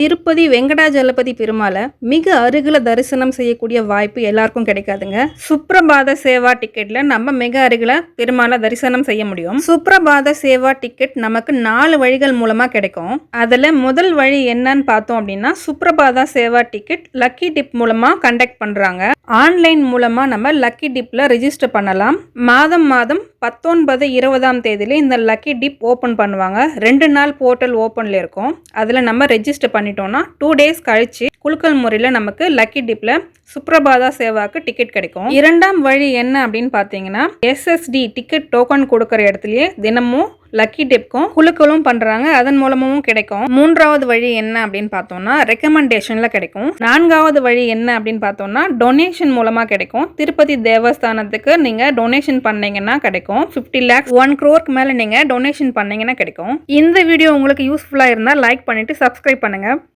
திருப்பதி வெங்கடாஜலபதி பெருமாள மிக அருகில தரிசனம் செய்யக்கூடிய வாய்ப்பு எல்லாருக்கும் கிடைக்காதுங்க. சுப்ரபாத சேவா டிக்கெட்ல நம்ம மிக அருகில பெருமாளை தரிசனம் செய்ய முடியும். சுப்ரபாத சேவா டிக்கெட் நமக்கு 4 வழிகள் மூலமா கிடைக்கும். அதுல முதல் வழி என்னன்னு பார்த்தோம் அப்படின்னா, Suprabhata Seva ticket lucky tip மூலமா கண்டக்ட் பண்றாங்க. ஆன்லைன் மூலமா நம்ம லக்கி டிப்ல ரெஜிஸ்டர் பண்ணலாம். மாதம் 19, 20ஆம் தேதியில இந்த லக்கி டிப் ஓபன் பண்ணுவாங்க. 2 நாள் போர்ட்டல் ஓபன்ல இருக்கும். அதுல நம்ம ரெஜிஸ்டர் பண்ணிட்டோம்னா 2 டேஸ் கழிச்சு குலுக்கல் முறையில நமக்கு லக்கி டிப்ல சுப்ரபாதா சேவாக்கு டிக்கெட் கிடைக்கும். இரண்டாம் வழி என்ன அப்படின்னு பார்த்தீங்கன்னா, SSD டிக்கெட் டோக்கன் கொடுக்குற இடத்துலயே தினமும் லக்கி டிப்க்கும் குலுக்கலும் பண்றாங்க. அதன் மூலமும் கிடைக்கும். மூன்றாவது வழி என்ன அப்படின்னு பார்த்தோம்னா, ரெக்கமெண்டேஷன்ல கிடைக்கும். நான்காவது வழி என்ன அப்படின்னு பார்த்தோம்னா, டொனேஷன் மூலமா கிடைக்கும். திருப்பதி தேவஸ்தானத்துக்கு நீங்க டொனேஷன் பண்ணீங்கன்னா கிடைக்கும். 50 lakhs 1 crore மேல நீங்க டொனேஷன் பண்ணீங்கன்னா கிடைக்கும். இந்த வீடியோ உங்களுக்கு யூஸ்ஃபுல்லா இருந்தா லைக் பண்ணிட்டு சப்ஸ்கிரைப் பண்ணுங்க.